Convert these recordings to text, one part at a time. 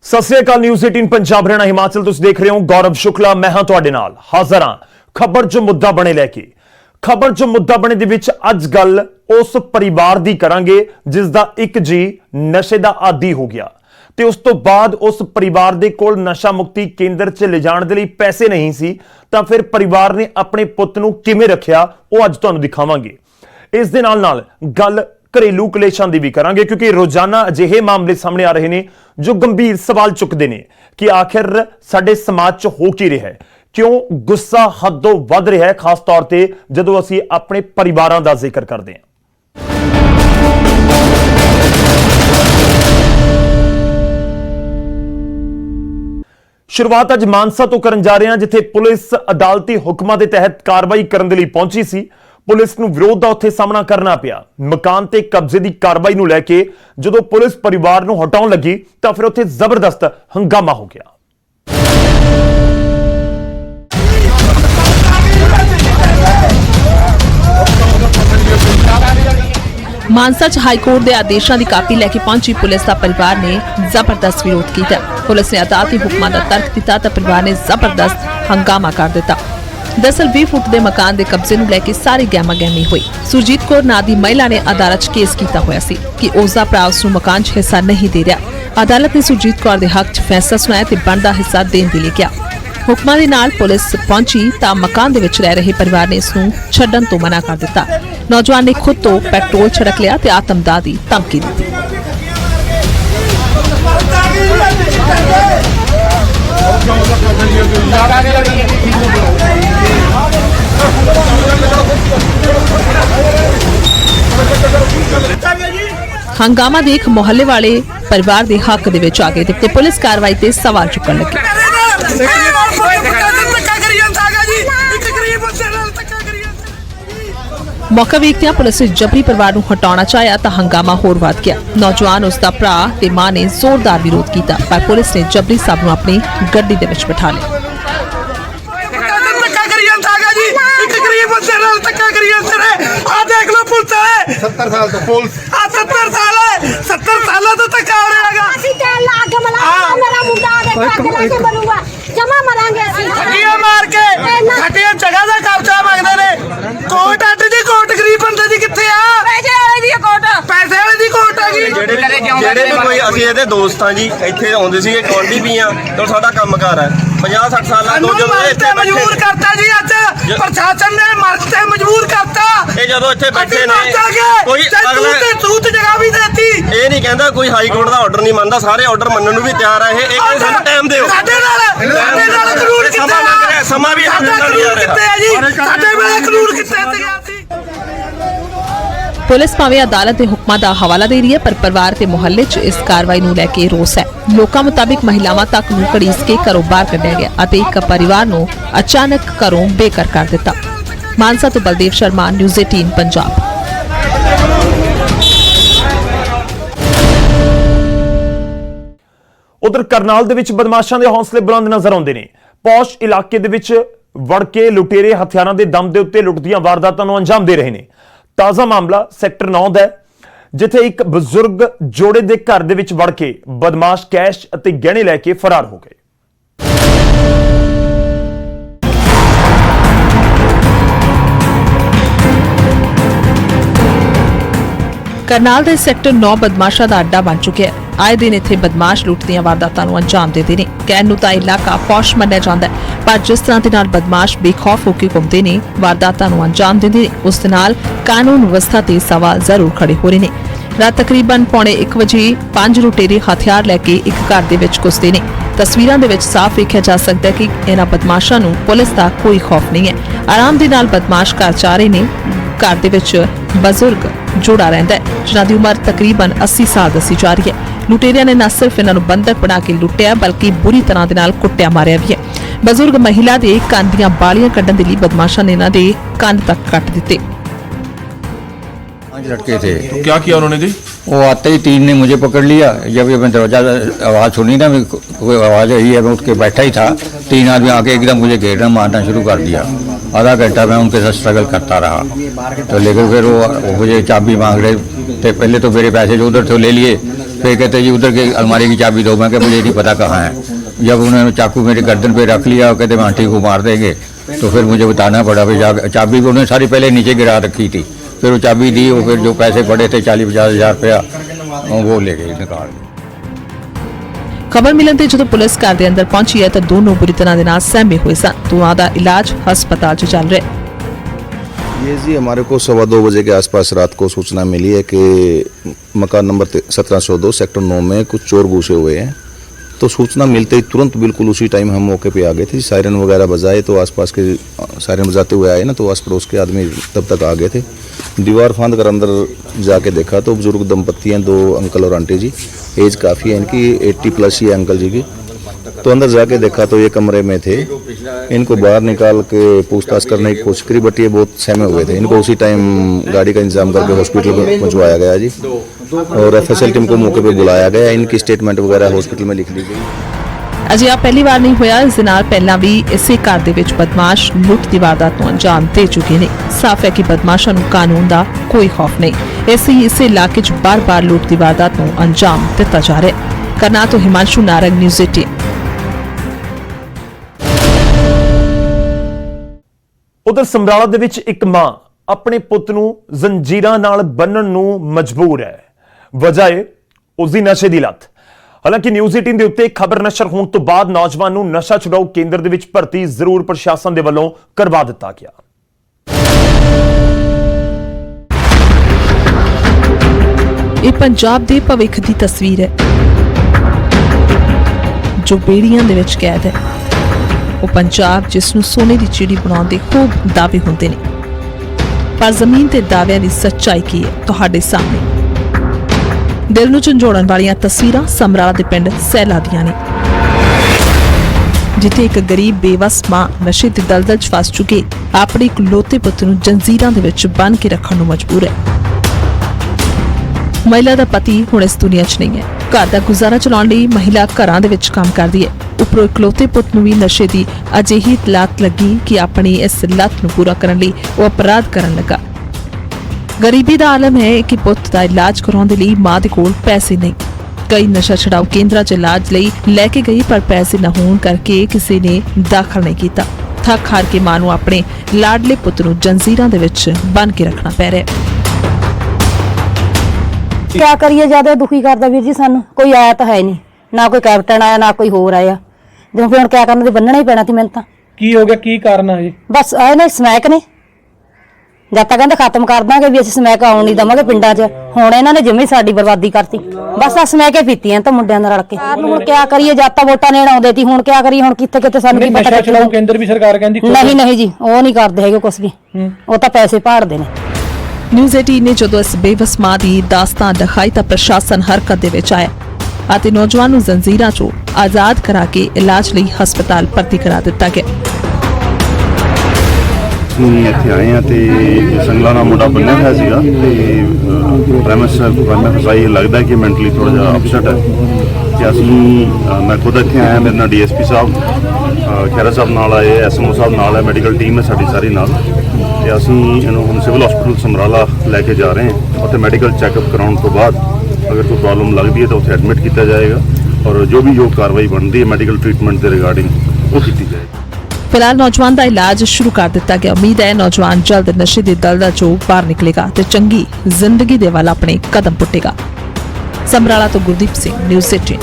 ਸਤਿ ਸ੍ਰੀ ਅਕਾਲ। News 18 Punjab Haryana Himachal तुसीं देख रहे हो। गौरव शुक्ला मैं हां तुहाडे नाल हाज़र हां खबर जो मुद्दा बने लैके। खबर जो मुद्दा बने दे विच अज गल उस परिवार दी करांगे जिस दा एक जी नशे दा आदी हो गया ते उस तो बाद उस परिवार दे कोल नशा मुक्ति केंद्र च ले जाण दे लई पैसे नहीं सी तां फिर परिवार ने अपने पुੱਤ ਨੂੰ किवें रखिया ਉਹ ਅੱਜ ਤੁਹਾਨੂੰ दिखावांगे। इस दे नाल गल घरेलू कलेशां दी भी करांगे क्योंकि रोजाना अजिहे मामले सामने आ रहे ने जो गंभीर सवाल चुकते ने कि आखिर साडे समाज च हो की रहा है, क्यों गुस्सा हदों वध रहा है, खास तौर ते जदों असीं अपने परिवारां दा जिक्र करदे हां। शुरुआत अज मानसा तो करन जा रहे हैं जिथे पुलिस अदालती हुक्मां दे तहत कार्रवाई करन दे लई पहुंची सी। पुलिस नूं विरोध दा उत्थे सामना करना पिया। मकान ते कब्जे दी कार्रवाई नूं लैके जदों पुलिस परिवार नूं हटाउण लगी तां फिर उत्थे जबरदस्त हंगामा हो गया। मानसा च हाईकोर्ट के आदेशों की कापी लैके पहुंची पुलिस का परिवार ने जबरदस्त विरोध किया। पुलिस ने अदालती हुक्मां का तर्क दिता तो परिवार ने जबरदस्त हंगामा कर दिता। दरअसल 20 फुट के मकान के कब्जे नूं लैके सारी गहमा गहमी हुई। सुरजीत कौर नां दी महिला ने अदालत च केस किया होया सी कि उसका भरा उसनूं मकान च हिस्सा नहीं दे रहा। अदालत ने सुरजीत कौर के हक च फैसला सुनाया ते बनदा हिस्सा देण दी लिखिया। हुक्मां दे नाल पुलिस पहुंची तां मकान दे विच रह रहे परिवार ने इसनूं छड्डण तो मना कर दिता। नौजवान ने खुद तो पेट्रोल छिड़क लिया ते आतमदाह दी धमकी दी। हंगामा देख मोहल्ले वाले परिवार दे हक दे विच आ गए ते पुलिस कार्रवाई ते सवाल चुकण लगे। मौका वेखदियां पुलिस ने जबरी परिवार नूं हटाउणा चाहया तां हंगामा होर वध गया। नौजवान उसका भरा ते मां ने जोरदार विरोध किया पर पुलिस ने जबरी साहब नूं अपनी गड्डी दे विच बिठा लिया। 70 साल तो पुलिस 70 साल है 70 साल तो तक आ रहेगा। ਅਸੀਂ ਤੇ ਲਾਗ ਮਲਾ ਮੇਰਾ ਮੁੰਡਾ ਦੇ ਕੱਢ ਕੇ ਮਰੂਗਾ ਜਮਾ ਮਰਾਂਗੇ ਅਸੀਂ ਹੱਡੀਆਂ ਮਾਰ ਕੇ ਹੱਡੀਆਂ ਜਗ੍ਹਾ ਦਾ ਕਬਜ਼ਾ ਮੰਗਦੇ ਨੇ। ਕੋਰਟ ਅੱਡ ਦੀ ਕੋਰਟ ਗਰੀਬ ਬੰਦੇ ਦੀ ਕਿੱਥੇ ਆ? ਪੈਸੇ ਵਾਲੇ ਦੀ ਕੋਰਟ ਪੈਸੇ ਵਾਲੇ ਦੀ ਕੋਰਟ ਆ ਗਈ। ਜਿਹੜੇ ਵੀ ਕੋਈ ਅਸੀਂ ਇਹਦੇ ਦੋਸਤ ਆ ਜੀ ਇੱਥੇ ਆਉਂਦੇ ਸੀਗੇ ਕੌਂਡੀ ਵੀ ਆ ਤੇ ਸਾਡਾ ਕੰਮਕਾਰ ਹੈ 50-60 ਸਾਲਾਂ ਤੋਂ ਜਦੋਂ ਇੱਥੇ ਮਜਬੂਰ ਕਰਤਾ ਜੀ ਅੱਜ ਪ੍ਰਸ਼ਾਸਨ ਨੇ ਮਰਤੇ ਮਜਬੂਰ ਕਰਤਾ। ਇਹ ਜਦੋਂ ਇੱਥੇ ਬੈਠੇ ਨੇ ਕੋਈ ਅਗਲਾ ਸੂਤ ਜਗ੍ਹਾ ਵੀ ਦੇਤੀ। ਇਹ ਨਹੀਂ ਕਹਿੰਦਾ ਕੋਈ ਹਾਈ ਕੋਰਟ ਦਾ ਆਰਡਰ ਨਹੀਂ ਮੰਨਦਾ, ਸਾਰੇ ਆਰਡਰ ਮੰਨਣ ਨੂੰ ਵੀ ਤਿਆਰ ਆ। ਇਹ ਕਹਿੰਦੇ ਸਾਨੂੰ ਟਾਈਮ ਦਿਓ। ਸਾਡੇ ਨਾਲ ਕਾਨੂੰਨ ਕਿੱਥੇ ਸਮਾਂ ਮੰਗ ਰਿਹਾ, ਸਮਾਂ ਵੀ ਸਾਡੇ ਨਾਲ ਨਹੀਂ ਆ ਰਿਹਾ। ਕਿੱਥੇ ਆ ਜੀ ਸਾਡੇ ਵੇਲੇ ਕਾਨੂੰਨ ਕਿੱਥੇ ਤੇ ਗਿਆ ਸੀ। पुलिस भावें अदालत के हुक्मां दा हवाला दे रही है पर परिवार ते मुहल्ले च इस कार्रवाई नूं लैके रोस है। लोकां मुताबिक महिलावां तक नूं घड़ीस के घरों बाहर कढिया गया अते एक परिवार नूं अचानक घरों बेघर कर दिता। मानसा तो बलदेव शर्मा, न्यूज़ 18 पंजाब। उधर करनाल दे विच बदमाशां दे हौसले बुलंद नजर आउंदे ने। पौश इलाके दे विच वड़ के लुटेरे हथियारां दे दम दे उत्ते लुट दीआं वारदातां नूं अंजाम दे रहे ने। ताज़ा मामला सैक्टर 9 ਦਾ जिथे एक बजुर्ग जोड़े दे घर दे विच वड़ के बदमाश कैश अते गहने लैके फरार हो गए। करनाल दे सैक्टर 9 बदमाशा का अड्डा बन चुका है। आए दिन इत्थे बदमाश लुट दीआं वारदातां नूं अंजाम देते हैं। कहण नूं तां इलाका पौश मन्निया जांदा है पर जिस तरह दे नाल बदमाश बेखौफ होकर घुमदे ने वारदातां नूं अंजाम दिंदे ने उस दे नाल कानून व्यवस्था ते सवाल जरूर खड़े हो रहे हैं। रात तकरीबन 1:45 बजे 5 लुटेरे हथियार लैके एक घर दे विच घुसदे ने। तस्वीरां दे विच साफ वेखिया जा सकदा है कि इन्हां बदमाशां नूं पुलिस दा कोई खौफ नहीं है। आराम दे नाल बदमाश घर जा रहे ने। घर दे विच बजुर्ग जोड़ा रहिंदा है जिन्हां दी उमर तकरीबन 80 साल दसी जा रही है। लुटेरिया ने न सिर्फ इन्हां नूं बंधक बना के लुटिया बल्कि बुरी तरह दे नाल कुट्टिया मारिया भी है। बजुर्ग महिला दे कंन दीआं बालियां कड्ढण दे लई बदमाशां ने इन्हां दे कंन तक कट दिते। 5 लड़के थे। तो क्या किया उन्होंने जी? वो आते ही 3 ने मुझे पकड़ लिया। जब ये मैं दरवाजा आवाज़ सुनी ना, कोई आवाज़ आई है, मैं उठ के बैठा ही था। 3 आदमी आके एकदम मुझे घेरना मारना शुरू कर दिया। आधा घंटा मैं उनके साथ स्ट्रगल करता रहा तो लेकिन फिर वो मुझे चाबी मांग रहे थे। पहले तो मेरे पैसे जो उधर थे ले लिए, फिर कहते जी उधर के अलमारी की चाबी दो, मैं मुझे नहीं पता कहाँ है। जब उन्होंने चाकू मेरे गर्दन पे रख लिया और कहते हम आंटी को मार देंगे, तो फिर मुझे बताना पड़ा। फिर चाबी भी उन्होंने सारी पहले नीचे गिरा रखी थी, फिर वो चाबी दी और फिर जो पैसे पड़े थे 40-50 हज़ार रुपया वो ले गए निकाल के। खबर मिलन ते ਜਦੋਂ ਪੁਲਿਸ ਘਰ ਦੇ ਅੰਦਰ ਪਹੁੰਚੀ ਹੈ ਤਾਂ ਦੋਨੋਂ ਬੁਰੀ ਤਰ੍ਹਾਂ ਦੇ ਨਾਲ ਸਹਿਮੇ ਹੋਏ ਸਨ। ਦੋਵਾਂ ਦਾ ਇਲਾਜ ਹਸਪਤਾਲ 'ਚ ਚੱਲ ਰਿਹਾ ਹੈ। ये जी हमारे को 2:15 बजे के आसपास रात को सूचना मिली है कि मकान नंबर 1702 सेक्टर 9 में कुछ चोर घुसे हुए हैं। तो सूचना मिलते ही तुरंत बिल्कुल उसी टाइम हम मौके पे आ गए थे। सायरन वगैरह बजाए तो आसपास के सायरन बजाते हुए आए ना, तो आस पड़ोस के आदमी तब तक आ गए थे। दीवार फांद कर अंदर जाके देखा तो बुजुर्ग दंपत्ति हैं, 2 अंकल और आंटी जी। एज काफ़ी है इनकी, 80+ ही है अंकल जी की। तो अंदर जाके देखा तो ये कमरे में थे। इनको बाहर निकाल के पूछताछ करने की कोशिश करी, बट ये बहुत सहमे हुए थे। इनको उसी टाइम गाड़ी का इंतजाम करके हॉस्पिटल में पहुंचवाया गया जी, और FSL टीम को मौके पे बुलाया गया। इनकी स्टेटमेंट वगैरह हॉस्पिटल में लिख ली गई। ਅਜਿਹਾ ਪਹਿਲੀ ਵਾਰ ਨਹੀਂ ਹੋਇਆ। ਇਸ ਦੇ ਨਾਲ ਪਹਿਲਾਂ ਵੀ ਇਸੇ ਘਰ ਦੇ ਵਿੱਚ ਬਦਮਾਸ਼ ਲੁੱਟ ਦੀ ਵਾਰਦਾਤ ਨੂੰ ਅੰਜਾਮ ਦੇ ਚੁੱਕੇ ਨੇ। ਸਾਫ਼ ਹੈ ਕਿ ਬਦਮਾਸ਼ਾਂ ਨੂੰ ਕਾਨੂੰਨ ਦਾ ਕੋਈ ਖੌਫ ਨਹੀਂ। ਇਸੇ ਇਲਾਕੇ 'ਚ ਬਾਰ-ਬਾਰ ਲੁੱਟ ਦੀ ਵਾਰਦਾਤ ਨੂੰ ਅੰਜਾਮ ਦਿੱਤਾ ਜਾ ਰਿਹਾ ਹੈ। ਕਰਨਾਲ ਤੋਂ ਹਿਮਾਂਸ਼ੂ ਨਾਰੰਗ, ਨਿਊਜ਼ 18। ਉਧਰ ਸਮਰਾਲਾ ਦੇ ਵਿੱਚ ਇੱਕ ਮਾਂ ਆਪਣੇ ਪੁੱਤ ਨੂੰ ਜ਼ੰਜੀਰਾਂ ਨਾਲ ਬੰਨਣ ਨੂੰ ਮਜਬੂਰ ਹੈ। ਵਜ੍ਹਾ ਹੈ ਉਸਦੀ ਨਸ਼ੇ ਦੀ ਲੱਤ। ਹਾਲਾਂਕਿ ਨਿਊਜ਼ 18 ਦੇ ਉੱਤੇ ਖਬਰ ਨਸ਼ਰ ਹੋਣ ਤੋਂ ਬਾਅਦ ਨੌਜਵਾਨ ਨੂੰ ਨਸ਼ਾ ਛੁਡਾਊ ਕੇਂਦਰ ਦੇ ਵਿੱਚ ਭਰਤੀ ਜ਼ਰੂਰ ਪ੍ਰਸ਼ਾਸਨ ਦੇ ਵੱਲੋਂ ਕਰਵਾ ਦਿੱਤਾ ਗਿਆ। ਇਹ ਪੰਜਾਬ ਦੇ ਭਵਿੱਖ ਦੀ ਤਸਵੀਰ ਹੈ ਜੋ ਬੇੜੀਆਂ ਦੇ ਵਿੱਚ ਕੈਦ ਹੈ। ਉਹ ਪੰਜਾਬ ਜਿਸ ਨੂੰ ਸੋਨੇ ਦੀ ਚਿੜੀ ਬਣਾਉਣ ਦੇ ਖੂਬ ਦਾਅਵੇ ਹੁੰਦੇ ਨੇ, ਪਰ ਜ਼ਮੀਨ ਤੇ ਦਾਅਵਿਆਂ ਦੀ ਸੱਚਾਈ ਕੀ ਹੈ ਤੁਹਾਡੇ ਸਾਹਮਣੇ। ਦਿਲ ਨੂੰ ਝੰਜੋੜਨ ਵਾਲੀਆਂ ਤਸਵੀਰਾਂ ਸਮਰਾਲਾ ਦੇ ਪਿੰਡ ਸੈਲਾ ਦੀਆਂ ਨੇ, ਜਿੱਥੇ ਇੱਕ ਗਰੀਬ ਬੇਵਸ ਮਾਂ ਨਸ਼ੇ ਦੀ ਦਲਦਲ 'ਚ ਫਸ ਚੁੱਕੀ ਆਪਣੇ ਇਕਲੌਤੇ ਪੁੱਤ ਨੂੰ ਜੰਜ਼ੀਰਾਂ ਦੇ ਵਿੱਚ ਬੰਨ੍ਹ ਕੇ ਰੱਖਣ ਨੂੰ ਮਜਬੂਰ ਹੈ। ਮਹਿਲਾ ਦਾ ਪਤੀ ਹੁਣ ਇਸ ਦੁਨੀਆ 'ਚ ਨਹੀਂ ਹੈ। ਘਰ ਦਾ ਗੁਜ਼ਾਰਾ ਚਲਾਉਣ ਲਈ ਮਹਿਲਾ ਘਰਾਂ ਦੇ ਵਿੱਚ ਕੰਮ ਕਰਦੀ ਹੈ। ਉੱਪਰੋਂ ਇਕਲੌਤੇ ਪੁੱਤ ਨੂੰ ਵੀ ਨਸ਼ੇ ਦੀ ਅਜਿਹੀ ਲੱਤ ਲੱਗੀ ਕਿ ਆਪਣੀ ਇਸ ਲੱਤ ਨੂੰ ਪੂਰਾ ਕਰਨ ਲਈ ਉਹ ਅਪਰਾਧ ਕਰਨ ਲੱਗਾ। ਗਰੀਬੀ ਦਾ ਆਲਮ ਹੈ ਕਿ ਪੁੱਤ ਦਾ ਇਲਾਜ ਕਰਾਉਣ ਦੇ ਲਈ ਮਾਂ ਦੇ ਕੋਲ ਪੈਸੇ ਨਹੀਂ। ਕਈ ਨਸ਼ਾ ਛਡਾਊ ਕੇਂਦਰਾਂ 'ਚ ਇਲਾਜ ਲਈ ਲੈ ਕੇ ਗਈ, ਪਰ ਪੈਸੇ ਨਾ ਹੋਣ ਕਰਕੇ ਕਿਸੇ ਨੇ ਦਾਖਲ ਨਹੀਂ ਕੀਤਾ। ਥੱਕ ਹਾਰ ਕੇ ਮਾਂ ਨੂੰ ਆਪਣੇ ਲਾਡਲੇ ਪੁੱਤ ਨੂੰ ਜੰਜ਼ੀਰਾਂ ਦੇ ਵਿੱਚ ਬੰਨ੍ਹ ਕੇ ਰੱਖਣਾ ਪੈ ਰਿਹਾ ਹੈ। क्या करिए, ज्यादा दुखी करता वीर जी सानू। कोई आया तो है नहीं, ना कोई कैप्टन आया ना कोई होर आया। जो फिर क्या करना, बन्नना ही पैना थी मैंने। की हो गया, की कारण है? बस आए ने समैक ने जद तक कहते खत्म कर देंगे भी, असं समैक आउण नहीं देवांगे पिंडां 'च। हुण इन्हां ने जिम्मे साडी बर्बादी करती। बस आ समैके पीतीआं तो मुंडियां नाल रल के। हुण क्या करिए, जद तां वोटां लेण आउंदे सी, हुण क्या करिए, हुण कित्थे कित्थे सानू की पता नशा छुड़ाऊ केंद्र भी सरकार कहंदी नहीं नहीं जी, ਉਹ नहीं करदे हैगे कुछ भी, ਉਹ ਤਾਂ ਪੈਸੇ ਭਾੜਦੇ ਨੇ। ਨਿਊਜ਼ 18 ਨੇ ਜਦੋਂ ਇਸ ਬੇਵਸ ਮਾਂ ਦੀ ਦਾਸਤਾਨ ਦਿਖਾਈ ਤਾਂ ਪ੍ਰਸ਼ਾਸਨ ਹਰਕਤ ਦੇ ਵਿੱਚ ਆਇਆ ਅਤੇ ਨੌਜਵਾਨ ਨੂੰ ਜ਼ੰਜੀਰਾਂ 'ਚੋਂ ਆਜ਼ਾਦ ਕਰਾ ਕੇ ਇਲਾਜ ਲਈ ਹਸਪਤਾਲ ਭਰਤੀ ਕਰਾ ਦਿੱਤਾ ਗਿਆ। ਅਸੀਂ ਇੱਥੇ ਆਏ ਹਾਂ ਤੇ ਸੰਗਲਾ ਨਾਲ ਮੁੰਡਾ ਬੰਨਿਆ ਹੋਇਆ ਸੀਗਾ ਤੇ ਪ੍ਰੈਮਿਸ ਫਸਾਈ ਲੱਗਦਾ ਕਿ ਮੈਂਟਲੀ ਥੋੜਾ ਜਿਹਾ ਅਪਸੈਟ ਹੈ ਤੇ ਅਸੀਂ ਮੈਂ ਖੁਦ ਇੱਥੇ ਆਇਆ। ਮੇਰੇ ਨਾਲ DSP ਸਾਹਿਬ ਖੈਰਾ ਸਾਹਿਬ ਨਾਲ ਆਏ, SMO ਸਾਹਿਬ ਨਾਲ ਹੈ, ਮੈਡੀਕਲ ਟੀਮ ਹੈ ਸਾਡੀ ਸਾਰੀ ਨਾਲ, ਤੇ ਅਸੀਂ ਇਹਨੂੰ ਹੁਣ ਸਿਵਲ ਹਸਪੀਟਲ ਸਮਰਾਲਾ ਲੈ ਕੇ ਜਾ ਰਹੇ ਹਾਂ। ਉੱਥੇ ਮੈਡੀਕਲ ਚੈੱਕਅਪ ਕਰਾਉਣ ਤੋਂ ਬਾਅਦ ਅਗਰ ਕੋਈ ਪ੍ਰੋਬਲਮ ਲੱਗਦੀ ਹੈ ਤਾਂ ਉੱਥੇ ਐਡਮਿਟ ਕੀਤਾ ਜਾਏਗਾ ਔਰ ਜੋ ਵੀ ਯੋਗ ਕਾਰਵਾਈ ਬਣਦੀ ਹੈ ਮੈਡੀਕਲ ਟ੍ਰੀਟਮੈਂਟ ਦੇ ਰਿਗਾਰਡਿੰਗ ਉਹ ਕੀਤੀ ਜਾਏਗੀ। ਫਿਲਹਾਲ ਨੌਜਵਾਨ ਦਾ ਇਲਾਜ ਸ਼ੁਰੂ ਕਰ ਦਿੱਤਾ ਗਿਆ। ਉਮੀਦ ਹੈ ਨੌਜਵਾਨ ਜਲਦ ਨਸ਼ੇ ਦੀ ਦਲਦਲ 'ਚੋਂ ਬਾਹਰ ਨਿਕਲੇਗਾ ਤੇ ਚੰਗੀ ਜ਼ਿੰਦਗੀ ਦੇ ਵੱਲ ਆਪਣੇ ਕਦਮ ਪੁੱਟੇਗਾ। ਸਮਰਾਲਾ ਤੋਂ ਗੁਰਦੀਪ ਸਿੰਘ, ਨਿਊਜ਼ 18।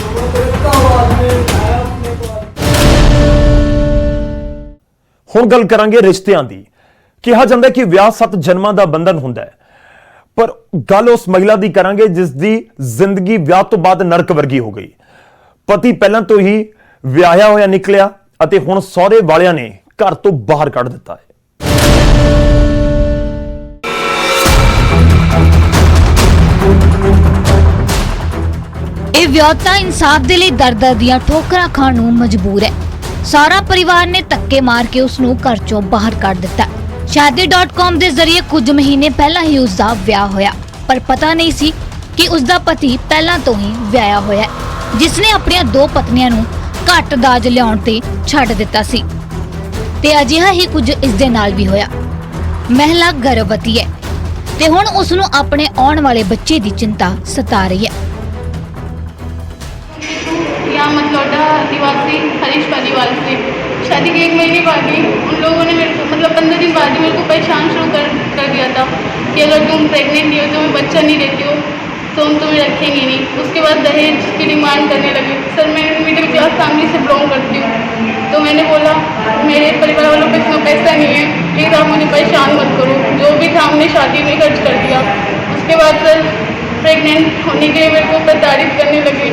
ਹੁਣ ਗੱਲ ਕਰਾਂਗੇ ਰਿਸ਼ਤਿਆਂ ਦੀ। ਕਿਹਾ ਜਾਂਦਾ ਕਿ ਵਿਆਹ 7 ਜਨਮਾਂ ਦਾ ਬੰਧਨ ਹੁੰਦਾ ਹੈ, ਪਰ ਗੱਲ ਉਸ ਮਹਿਲਾ ਦੀ ਕਰਾਂਗੇ ਜਿਸ ਦੀ ਜ਼ਿੰਦਗੀ ਵਿਆਹ ਤੋਂ ਬਾਅਦ ਨਰਕ ਵਰਗੀ ਹੋ ਗਈ। ਪਤੀ ਪਹਿਲਾਂ ਤੋਂ ਹੀ ਵਿਆਹਿਆ ਹੋਇਆ ਨਿਕਲਿਆ ਅਤੇ ਹੁਣ ਸਹੁਰੇ ਵਾਲਿਆਂ ਨੇ ਘਰ ਤੋਂ ਬਾਹਰ ਕੱਢ ਦਿੱਤਾ ਹੈ। ਇਹ ਵਿਆਹੁਤਾ ਇਨਸਾਫ ਦੇ ਲਈ ਦਰ-ਦਰ ਦੀਆਂ ਠੋਕਰਾਂ ਖਾਣ ਨੂੰ ਮਜਬੂਰ ਹੈ। ਸਾਰਾ ਪਰਿਵਾਰ ਨੇ ਧੱਕੇ ਮਾਰ ਕੇ ਉਸ ਨੂੰ ਘਰ ਚੋਂ ਬਾਹਰ ਕੱਢ ਦਿੱਤਾ। shaadi.com ਦੇ ਜ਼ਰੀਏ ਕੁਝ ਮਹੀਨੇ ਪਹਿਲਾਂ ਹੀ ਉਸ ਦਾ ਵਿਆਹ ਹੋਇਆ, ਪਰ ਪਤਾ ਨਹੀਂ ਸੀ ਕਿ ਉਸ ਦਾ ਪਤੀ ਪਹਿਲਾਂ ਤੋਂ ਹੀ ਵਿਆਹਿਆ ਹੋਇਆ ਹੈ, ਜਿਸ ਨੇ ਆਪਣੀਆਂ 2 ਪਤਨੀਆਂ ਨੂੰ ਘੱਟ ਦਾਜ ਲਿਆਉਣ ਤੇ ਛੱਡ ਦਿੱਤਾ ਸੀ। ਤੇ ਅਜਿਹਾ ਹੀ ਕੁਝ ਇਸ ਦੇ ਨਾਲ ਵੀ ਹੋਇਆ। ਮਹਿਲਾ ਗਰਭਵਤੀ ਹੈ ਤੇ ਹੁਣ ਉਸ ਨੂੰ ਆਪਣੇ ਆਉਣ ਵਾਲੇ ਬੱਚੇ ਦੀ ਚਿੰਤਾ ਸਤਾ ਰਹੀ ਹੈ। पास थी, हरीश पालीवाल से। शादी के 1 महीने बाद ही उन लोगों ने मेरे को मतलब 15 दिन बाद ही मेरे को परेशान शुरू कर दिया था कि अगर तुम प्रेग्नेंट नहीं हो, तुम्हें बच्चा नहीं देती हो तो हम तुम्हें रखेंगे नहीं। उसके बाद दहेज की डिमांड करने लगे। सर मैं मिडिल क्लास फैमिली से बिलोंग करती हूँ, तो मैंने बोला मेरे परिवार वालों को इतना पैसा नहीं है, प्लीज़ आप मुझे परेशान मत करो। जो भी था हमने शादी में खर्च कर दिया। उसके बाद सर प्रेग्नेंट होने के लिए मेरे को प्रताड़ित करने लगे।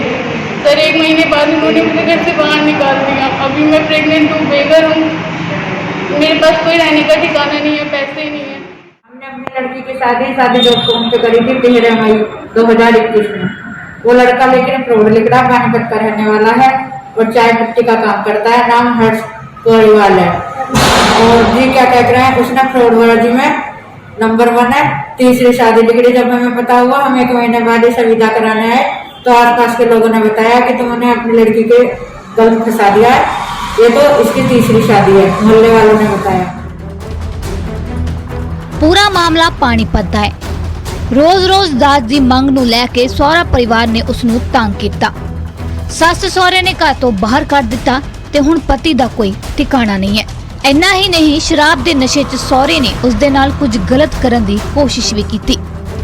सर 1 महीने बाद उन्होंने मुझे घर से बाहर निकाल दिया। अभी मैं प्रेग्नेंट हूँ, बेघर हूँ, मेरे पास कोई रहने का ठिकाना नहीं है, पैसे नहीं है। हमने अपनी लड़की की शादी.com पे करी थी 13 मई 2021 में। वो लड़का लेकिन फ्रॉड लिख रहा, पानीपत का रहने वाला है और चाय पत्ती का काम करता है, नाम हर्ष गोरीवाल है। और जी क्या कह रहे हैं, उसने फ्रॉड वर्जी में नंबर 1 है, तीसरी शादी लिख रही। जब हमें पता हुआ, हम 1 महीने बाद ही विदा कराने आए तो आसपास के लोगों ने बताया कि तुमने अपनी लड़की के गलत फंसा दिया है, ये तो इसकी तीसरी शादी है, मोहल्ले वालों ने बताया। ਪੂਰਾ ਮਾਮਲਾ ਪਾਣੀਪਤ ਦਾ ਹੈ। ਰੋਜ਼-ਰੋਜ਼ ਦਾਜ ਦੀ ਮੰਗ ਨੂੰ ਲੈ ਕੇ ਸਹੁਰਾ ਪਰਿਵਾਰ ਨੇ ਉਸ ਨੂੰ ਤੰਗ ਕੀਤਾ। ਸੱਸ ਸਹੁਰੇ ਨੇ ਘਰ ਤੋਂ ਬਾਹਰ ਕੱਢ ਦਿੱਤਾ ਤੇ ਹੁਣ ਪਤੀ ਦਾ ਕੋਈ ਠਿਕਾਣਾ ਨਹੀਂ ਹੈ। ਇੰਨਾ ਹੀ ਨਹੀਂ, ਸ਼ਰਾਬ ਦੇ ਨਸ਼ੇ 'ਚ ਸਹੁਰੇ ਨੇ ਉਸ ਦੇ ਨਾਲ ਕੁਝ ਗਲਤ ਕਰਨ ਦੀ ਕੋਸ਼ਿਸ਼ ਵੀ ਕੀਤੀ।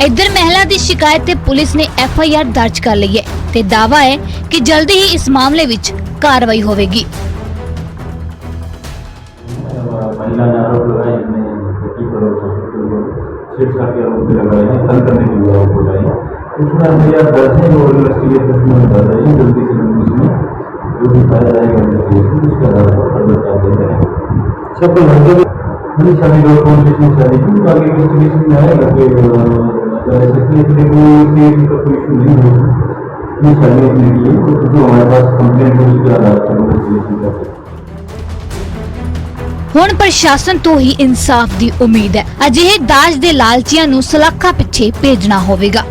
ਇੱਧਰ ਮਹਿਲਾ ਦੀ ਸ਼ਿਕਾਇਤ ਤੇ ਪੁਲਿਸ ਨੇ FIR ਦਰਜ ਕਰ ਲਈ ਹੈ ਤੇ ਦਾਅਵਾ ਹੈ ਕਿ ਜਲਦੀ ਹੀ ਇਸ ਮਾਮਲੇ ਵਿੱਚ ਕਾਰਵਾਈ ਹੋਵੇਗੀ। ਹੁਣ ਪ੍ਰਸ਼ਾਸਨ ਤੋਂ ਹੀ ਇਨਸਾਫ ਦੀ ਉਮੀਦ ਹੈ। ਅਜਿਹੇ ਦਾਜ ਦੇ ਲਾਲਚੀਆਂ ਨੂੰ ਸਲਾਖਾਂ ਪਿੱਛੇ ਭੇਜਣਾ ਹੋਵੇਗਾ,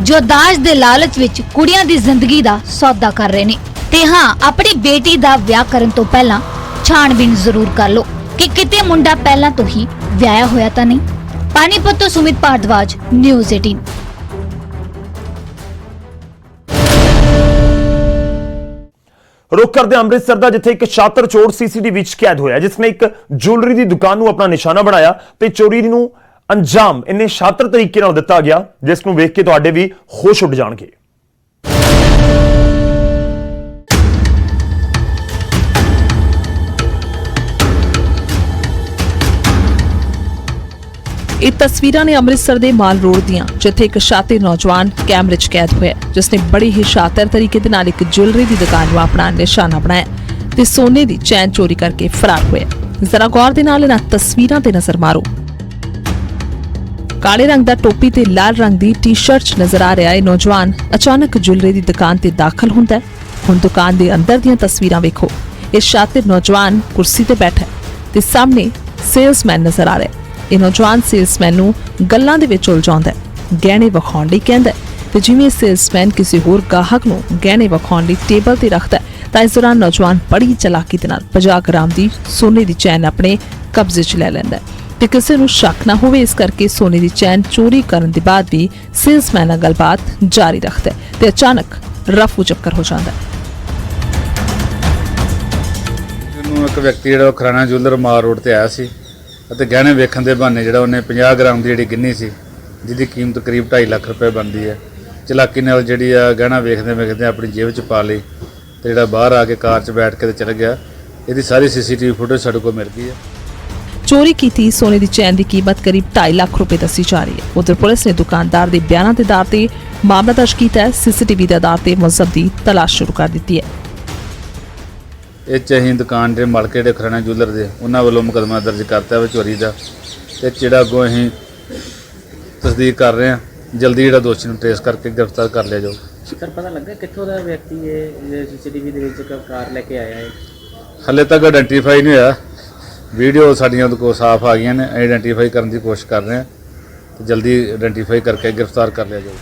ਜੋ ਦਾਜ ਦੇ ਲਾਲਚ ਵਿੱਚ ਕੁੜੀਆਂ ਦੀ ਜ਼ਿੰਦਗੀ ਦਾ ਸੌਦਾ ਕਰ ਰਹੇ ਨੇ। ਤੇ ਹਾਂ, ਆਪਣੀ ਬੇਟੀ ਦਾ ਵਿਆਹ ਕਰਨ ਤੋਂ ਪਹਿਲਾਂ ਛਾਣਬੀਣ ਜ਼ਰੂਰ ਕਰ ਲਓ ਕਿ ਕਿਤੇ ਮੁੰਡਾ ਪਹਿਲਾਂ ਤੋਂ ਹੀ ਵਿਆਹਿਆ ਹੋਇਆ ਤਾਂ ਨਹੀਂ। ਪਾਣੀਪਤ ਤੋਂ ਸੁਮਿਤ ਭਾਰਦਵਾਜ, ਨਿਊਜ਼ 18। रुख करते अमृतसर का, जिथे एक शातिर चोर CCTV कैद होया, जिसने एक ज्वेलरी की दुकान को अपना निशाना बनाया तो चोरी नूं अंजाम इन्ने शातिर तरीके नाल दिता गया, जिसनूं वेख के तुहाडे भी होश उड़ जाणगे। ਇਹ ਤਸਵੀਰਾਂ ਨੇ ਅੰਮ੍ਰਿਤਸਰ ਦੇ ਮਾਲ ਰੋਡ ਦੀਆਂ, ਜਿੱਥੇ ਇੱਕ ਸ਼ਾਤਿਰ ਨੌਜਵਾਨ ਕੈਮਰੇ 'ਚ ਕੈਦ ਹੋਇਆ, ਜਿਸਨੇ ਬੜੀ ਹੀ ਸ਼ਾਤਰ ਤਰੀਕੇ ਦੇ ਨਾਲ ਇੱਕ ਜੁਐਲਰੀ ਦੀ ਦੁਕਾਨ ਨੂੰ ਆਪਣਾ ਨਿਸ਼ਾਨਾ ਬਣਾਇਆ ਤੇ ਸੋਨੇ ਦੀ ਚੈਨ ਚੋਰੀ ਕਰਕੇ ਫਰਾਰ ਹੋਇਆ। ਜ਼ਰਾ ਗੌਰ ਦੇ ਨਾਲ ਇਹਨਾਂ ਤਸਵੀਰਾਂ ਤੇ ਨਜ਼ਰ ਮਾਰੋ। ਕਾਲੇ ਰੰਗ ਦਾ ਟੋਪੀ ਤੇ ਲਾਲ ਰੰਗ ਦੀ ਟੀ-ਸ਼ਰਟ 'ਚ ਨਜ਼ਰ ਆ ਰਿਹਾ ਇਹ ਨੌਜਵਾਨ ਅਚਾਨਕ ਜੁਐਲਰੀ ਦੀ ਦੁਕਾਨ ਤੇ ਦਾਖਲ ਹੁੰਦਾ ਹੈ। ਹੁਣ ਦੁਕਾਨ ਦੇ ਅੰਦਰ ਦੀਆਂ ਤਸਵੀਰਾਂ ਵੇਖੋ। ਇਹ ਸ਼ਾਤਿਰ ਨੌਜਵਾਨ ਕੁਰਸੀ ਤੇ ਬੈਠਾ ਹੈ ਤੇ ਸਾਹਮਣੇ ਸੇਲਸਮੈਨ ਨਜ਼ਰ ਆ ਰਿਹਾ। ਇਹ ਨੌਜਵਾਨ ਸੇਲਸਮੈਨ ਨੂੰ ਗੱਲਾਂ ਦੇ ਵਿੱਚ ਉਲਝਾਉਂਦਾ ਹੈ, ਗਹਿਣੇ ਵਿਖਾਉਣ ਲਈ ਕਹਿੰਦਾ ਤੇ ਜਿਵੇਂ ਸੇਲਸਮੈਨ ਕਿਸੇ ਹੋਰ ਗਾਹਕ ਨੂੰ ਗਹਿਣੇ ਵਿਖਾਉਣ ਲਈ ਟੇਬਲ ਤੇ ਰੱਖਦਾ ਤਾਂ ਇਸ ਦੌਰਾਨ ਨੌਜਵਾਨ ਬੜੀ ਚਾਲਾਕੀ ਦੇ ਨਾਲ 50 ਗ੍ਰਾਮ ਦੀ ਸੋਨੇ ਦੀ ਚੈਨ ਆਪਣੇ ਕਬਜ਼ੇ 'ਚ ਲੈ ਲੈਂਦਾ ਤੇ ਕਿਸੇ ਨੂੰ ਸ਼ੱਕ ਨਾ ਹੋਵੇ ਇਸ ਕਰਕੇ ਸੋਨੇ ਦੀ ਚੈਨ ਚੋਰੀ ਕਰਨ ਦੇ ਬਾਅਦ ਵੀ ਸੇਲਸਮੈਨ ਨਾਲ ਗੱਲਬਾਤ ਜਾਰੀ ਰੱਖਦਾ ਤੇ ਅਚਾਨਕ ਰਫੂ ਚੱਕਰ ਹੋ ਜਾਂਦਾ। ਇਹਨੂੰ ਇੱਕ ਵਿਅਕਤੀ ਜਿਹੜਾ ਖਰਾਣਾ ਜੁਐਲਰ ਮਾਰ ਰੋਡ ਤੇ ਆਇਆ ਸੀ ਅਤੇ ਗਹਿਣੇ ਵੇਖਣ ਦੇ ਬਹਾਨੇ ਜਿਹੜਾ ਉਹਨੇ 50 ਗ੍ਰਾਮ ਦੀ ਜਿਹੜੀ ਗਿੰਨੀ ਸੀ, ਜਿਹਦੀ ਕੀਮਤ ਕਰੀਬ 2.5 ਲੱਖ ਰੁਪਏ ਬਣਦੀ ਹੈ, ਚਲਾਕੀ ਨਾਲ ਜਿਹੜੀ ਆ ਗਹਿਣਾ ਵੇਖਦੇ ਆਪਣੀ ਜੇਬ 'ਚ ਪਾ ਲਈ ਤੇ ਜਿਹੜਾ ਬਾਹਰ ਆ ਕੇ ਕਾਰ 'ਚ ਬੈਠ ਕੇ ਤੇ ਚਲਾ ਗਿਆ। ਇਹਦੀ ਸਾਰੀ CCTV ਫੁਟੇਜ ਸਾਡੇ ਕੋਲ ਮਿਲ ਗਈ ਹੈ। ਚੋਰੀ ਕੀਤੀ ਸੋਨੇ ਦੀ ਚੈਨ ਦੀ ਕੀਮਤ ਕਰੀਬ 2.5 ਲੱਖ ਰੁਪਏ ਦੱਸੀ ਜਾ ਰਹੀ ਹੈ। ਉਧਰ ਪੁਲਿਸ ਨੇ ਦੁਕਾਨਦਾਰ ਦੇ ਬਿਆਨਾਂ ਦੇ ਆਧਾਰ ਤੇ ਮਾਮਲਾ ਦਰਜ ਕੀਤਾ ਹੈ। CCTV ਦੇ ਆਧਾਰ ਤੇ ਮੁਲਜ਼ਮ ਦੀ ਤਲਾਸ਼ ਸ਼ੁਰੂ ਕਰ ਦਿੱਤੀ ਹੈ। ਇਹ 'ਚ ਅਸੀਂ ਦੁਕਾਨ ਦੇ ਮਾਲਕ ਜਿਹੜੇ ਖਰਾਣਾ ਜੁਐਲਰ ਦੇ, ਉਹਨਾਂ ਵੱਲੋਂ ਮੁਕੱਦਮਾ ਦਰਜ ਕਰਤਾ ਹੈ ਚੋਰੀ ਦਾ, ਤੇ ਜਿਹੜਾ ਅੱਗੋਂ ਅਸੀਂ ਤਸਦੀਕ ਕਰ ਰਹੇ ਹਾਂ, ਜਲਦੀ ਜਿਹੜਾ ਦੋਸ਼ੀ ਨੂੰ ਟ੍ਰੇਸ ਕਰਕੇ ਗ੍ਰਿਫਤਾਰ ਕਰ ਲਿਆ ਜਾਊ। ਸਰ ਪਤਾ ਲੱਗਾ ਕਿੱਥੋਂ ਦਾ ਵਿਅਕਤੀ ਇਹ CCTV ਦੇ ਵਿੱਚ ਕਾਰ ਲੈ ਕੇ ਆਇਆ ਹੈ? ਹਾਲੇ ਤੱਕ ਆਇਡੈਂਟੀਫਾਈ ਨਹੀਂ ਹੋਇਆ। ਵੀਡੀਓ ਸਾਡੀਆਂ ਉਹਦੇ ਕੋਲ ਸਾਫ਼ ਆ ਗਈਆਂ ਨੇ, ਆਇਡੈਂਟੀਫਾਈ ਕਰਨ ਦੀ ਕੋਸ਼ਿਸ਼ ਕਰ ਰਹੇ ਹਾਂ ਤੇ ਜਲਦੀ ਆਇਡੈਂਟੀਫਾਈ ਕਰਕੇ ਗ੍ਰਿਫਤਾਰ ਕਰ ਲਿਆ ਜਾਊ।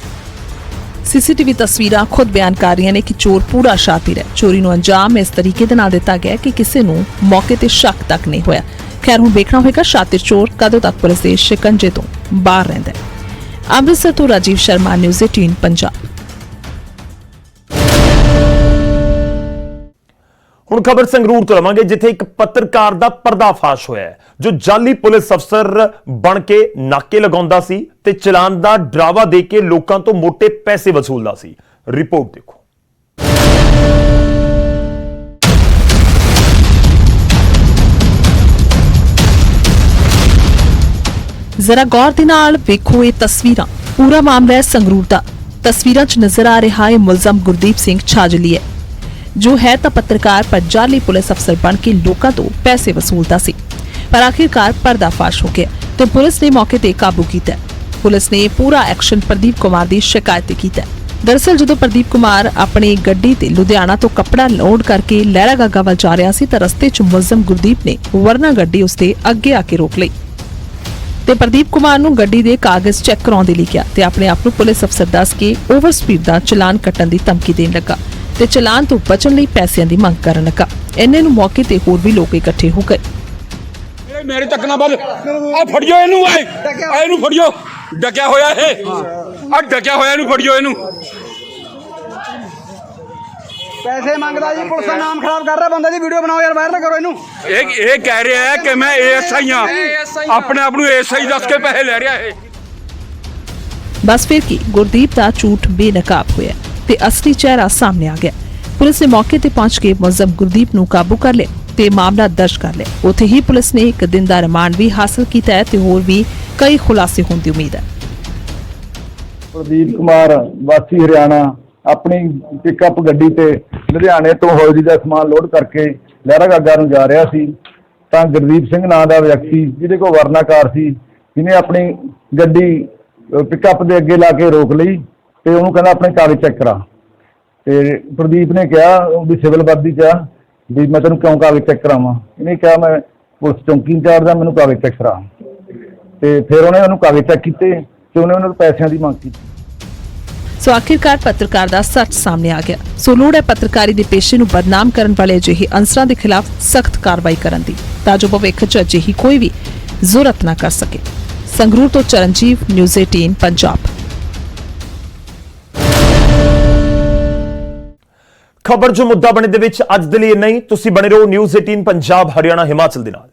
CCTV ਤਸਵੀਰਾਂ ਖੁਦ ਬਿਆਨ ਕਰ ਰਹੀਆਂ ਨੇ ਕਿ ਚੋਰ ਪੂਰਾ ਸ਼ਾਤਿਰ ਹੈ। ਚੋਰੀ ਨੂੰ ਅੰਜਾਮ ਇਸ ਤਰੀਕੇ ਦੇ ਨਾਲ ਦਿੱਤਾ ਗਿਆ ਕਿ ਕਿਸੇ ਨੂੰ ਮੌਕੇ ਤੇ ਸ਼ੱਕ ਤੱਕ ਨਹੀਂ ਹੋਇਆ। ਖੈਰ ਹੁਣ ਵੇਖਣਾ ਹੋਵੇਗਾ ਸ਼ਾਤਿਰ ਚੋਰ ਕਦੋਂ ਤੱਕ ਪੁਲਿਸ ਦੇ ਸ਼ਿਕੰਜੇ ਤੋਂ ਬਾਹਰ ਰਹਿੰਦਾ ਹੈ। ਅੰਮ੍ਰਿਤਸਰ ਤੋਂ ਰਾਜੀਵ ਸ਼ਰਮਾ, ਨਿਊਜ਼ 18 ਪੰਜਾਬ। ਹੁਣ ਖਬਰ ਸੰਗਰੂਰ ਤੋਂ ਲਵਾਂਗੇ, ਜਿੱਥੇ ਇੱਕ ਪੱਤਰਕਾਰ ਦਾ ਪਰਦਾਫਾਸ਼ ਹੋਇਆ ਹੈ, ਜੋ ਜਾਲੀ ਪੁਲਿਸ ਅਫਸਰ ਬਣ ਕੇ ਨਾਕੇ ਲਗਾਉਂਦਾ ਸੀ ਤੇ ਚਲਾਨ ਦਾ ਡਰਾਵਾ ਦੇ ਕੇ ਲੋਕਾਂ ਤੋਂ ਮੋٹے ਪੈਸੇ ਵਸੂਲਦਾ ਸੀ। ਰਿਪੋਰਟ ਦੇਖੋ। ਜ਼ਰਾ ਗੌਰ ਦੇ ਨਾਲ ਵੇਖੋ ਇਹ ਤਸਵੀਰਾਂ। ਪੂਰਾ ਮਾਮਲਾ ਹੈ ਸੰਗਰੂਰ ਦਾ। ਤਸਵੀਰਾਂ 'ਚ ਨਜ਼ਰ ਆ ਰਿਹਾ ਹੈ ਮੁਲਜ਼ਮ ਗੁਰਦੀਪ ਸਿੰਘ ਛਾਜਲੀ ਹੈ, ਜੋ ਹੈ ਤਾਂ ਪੱਤਰਕਾਰ ਪਰ ਜਾਲੀ ਪੁਲਿਸ ਅਫਸਰ ਬਣ ਕੇ ਲੋਕਾਂ ਤੋਂ ਪੈਸੇ ਵਸੂਲਦਾ ਸੀ। ਪਰ ਆਖਿਰਕਾਰ ਪਰਦਾਫਾਸ਼ ਹੋ ਗਿਆ ਤੇ ਪੁਲਿਸ ਨੇ ਮੌਕੇ ਤੇ ਕਾਬੂ ਕੀਤਾ। ਪੁਲਿਸ ਨੇ ਪੂਰਾ ਐਕਸ਼ਨ ਪ੍ਰਦੀਪ ਕੁਮਾਰ ਦੀ ਸ਼ਿਕਾਇਤ ਤੇ ਕੀਤਾ। ਦਰਅਸਲ ਜਦੋਂ ਪ੍ਰਦੀਪ ਕੁਮਾਰ ਆਪਣੀ ਗੱਡੀ ਤੇ ਲੁਧਿਆਣਾ ਤੋਂ ਕੱਪੜਾ ਲੋਡ ਕਰਕੇ ਲਹਿਰਾ ਗਾਗਾ ਵੱਲ ਜਾ ਰਿਹਾ ਸੀ ਤਾਂ ਰਸਤੇ 'ਚ ਮੁਲਜ਼ਮ ਗੁਰਦੀਪ ਨੇ ਵਰਨਾ ਗੱਡੀ ਉਸਦੇ ਅੱਗੇ ਆ ਕੇ ਰੋਕ ਲਈ ਤੇ ਪ੍ਰਦੀਪ ਕੁਮਾਰ ਨੂੰ ਗੱਡੀ ਦੇ ਕਾਗਜ਼ ਚੈੱਕ ਕਰਾਉਣ ਦੇ ਲਈ ਕਿਹਾ ਤੇ ਆਪਣੇ ਆਪ ਨੂੰ ਪੁਲਿਸ ਅਫਸਰ ਦੱਸ ਕੇ ਓਵਰ ਸਪੀਡ ਦਾ ਚਲਾਨ ਕੱਟਣ ਦੀ ਧਮਕੀ ਦੇਣ ਲੱਗਾ ਤੇ ਚਲਾਨ ਤੋਂ ਬਚਣ ਲਈ ਪੈਸਿਆਂ ਦੀ ਮੰਗ ਕਰਨ ਲੱਗਾ। ਇੰਨੇ ਨੂੰ ਮੌਕੇ ਤੇ ਹੋਰ ਵੀ ਲੋਕ ਇਕੱਠੇ ਹੋ ਗਏ। ਮੇਰੇ ਤੱਕ ਨਾ ਵੱਲ ਆ ਫੜਿਓ ਇਹਨੂੰ, ਇਹਨੂੰ ਫੜਿਓ, ਡਕਿਆ ਹੋਇਆ ਇਹ, ਆ ਡਕਿਆ ਹੋਇਆ ਇਹਨੂੰ ਫੜਿਓ ਇਹਨੂੰ। ਪੈਸੇ ਮੰਗਦਾ ਜੀ, ਪੁਲਿਸ ਦਾ ਨਾਮ ਖਰਾਬ ਕਰ ਰਿਹਾ ਬੰਦੇ ਦੀ। ਵੀਡੀਓ ਬਣਾਓ ਯਾਰ, ਵਾਇਰਲ ਕਰੋ ਇਹਨੂੰ। ਇਹ ਕਹਿ ਰਿਹਾ ਹੈ ਕਿ ਮੈਂ ASI ਆ, ਆਪਣੇ ਆਪ ਨੂੰ ASI ਦੱਸ ਕੇ ਪੈਸੇ ਲੈ ਰਿਹਾ ਇਹ। ਬਸ ਫਿਰ ਕੀ ਗੁਰਦੀਪ ਦਾ ਝੂਠ ਬੇਨਕਾਬ ਹੋਇਆ ਤੇ ਅਸਲੀ ਚਿਹਰਾ ਸਾਹਮਣੇ ਆ ਗਿਆ। ਪੁਲਿਸ ਨੇ ਮੌਕੇ ਤੇ ਪਹੁੰਚ ਕੇ ਮੁਲਜ਼ਮ ਗੁਰਦੀਪ ਨੂੰ ਕਾਬੂ ਕਰ ਲਿਆ ਤੇ ਮਾਮਲਾ ਦਰਜ ਕਰ ਲਿਆ। ਉੱਥੇ ਹੀ ਪੁਲਿਸ ਨੇ 1 ਦਿਨ ਦਾ ਰਿਮਾਂਡ ਵੀ ਹਾਸਲ ਕੀਤਾ ਹੈ ਤੇ ਹੋਰ ਵੀ ਕਈ ਖੁਲਾਸੇ ਹੋਣ ਦੀ ਉਮੀਦ ਹੈ। ਪ੍ਰਦੀਪ ਕੁਮਾਰ ਵਾਸੀ ਹਰਿਆਣਾ ਆਪਣੀ ਪਿਕਅਪ ਗੱਡੀ ਤੇ ਲੁਧਿਆਣੇ ਤੋਂ ਹੌਲੀ ਦਾ ਸਮਾਨ ਲੋਡ ਕਰਕੇ ਲਹਿਰਾ ਗਾਗਾ ਨੂੰ ਜਾ ਰਿਹਾ ਸੀ ਤਾਂ ਗੁਰਦੀਪ ਸਿੰਘ ਨਾਂ ਦਾ ਵਿਅਕਤੀ, ਜਿਹਦੇ ਕੋਲ ਵਰਨਾ ਕਾਰ ਸੀ, ਜਿਹਨੇ ਆਪਣੀ ਗੱਡੀ ਪਿਕਅਪ ਦੇ ਅੱਗੇ ਲਾ ਕੇ ਰੋਕ ਲਈ ਤੇ ਉਹਨੂੰ ਕਹਿੰਦਾ ਆਪਣੇ ਕਾਗਜ਼ ਚੈੱਕ ਕਰਾ। ਤੇ ਪ੍ਰਦੀਪ ਨੇ ਕਿਹਾ ਉਹਦੀ ਸਿਵਲ ਵਰਦੀ 'ਚ ਵੀ ਮੈਂ ਤੈਨੂੰ ਕਿਉਂ ਕਾਗਜ਼ ਚੈੱਕ ਕਰਾਵਾਂ। ਇਹਨੇ ਕਿਹਾ ਮੈਂ ਪੁਲਿਸ ਚੌਂਕੀ ਇੰਚਾਰਜ ਹਾਂ, ਮੈਨੂੰ ਕਾਗਜ਼ ਚੈੱਕ ਕਰਾ। ਤੇ ਫਿਰ ਉਹਨੇ ਉਹਨੂੰ ਕਾਗਜ਼ ਚੈੱਕ ਕੀਤੇ ਤੇ ਉਹਨੇ ਉਹਨਾਂ ਤੋਂ ਪੈਸਿਆਂ ਦੀ ਮੰਗ ਕੀਤੀ। ਸੋ ਆਖਿਰਕਾਰ ਪੱਤਰਕਾਰ ਦਾ ਸੱਚ ਸਾਹਮਣੇ ਆ ਗਿਆ। ਸੋ ਲੋੜ ਹੈ ਪੱਤਰਕਾਰੀ ਦੇ ਪੇਸ਼ੇ ਨੂੰ ਬਦਨਾਮ ਕਰਨ ਵਾਲੇ ਅਜਿਹੇ ਅਨਸਰਾਂ ਦੇ ਖਿਲਾਫ ਸਖਤ ਕਾਰਵਾਈ ਕਰਨ ਦੀ, ਤਾਂ ਜੋ ਭਵਿੱਖ 'ਚ ਅਜਿਹੀ ਕੋਈ ਵੀ ਜ਼ੁਰਤ ਨਾ ਕਰ ਸਕੇ। ਸੰਗਰੂਰ ਤੋਂ ਚਰਨਜੀਵ, ਨਿਊਜ਼ 18 ਪੰਜਾਬ। ਖਬਰ ਜੋ ਮੁੱਦਾ ਬਣੇ ਦੇ ਵਿੱਚ ਅੱਜ ਦੇ ਲਈ ਨਹੀਂ। ਤੁਸੀਂ ਬਣੇ ਰਹੋ ਨਿਊਜ਼ 18 ਪੰਜਾਬ ਹਰਿਆਣਾ ਹਿਮਾਚਲ ਦੇ ਨਾਲ।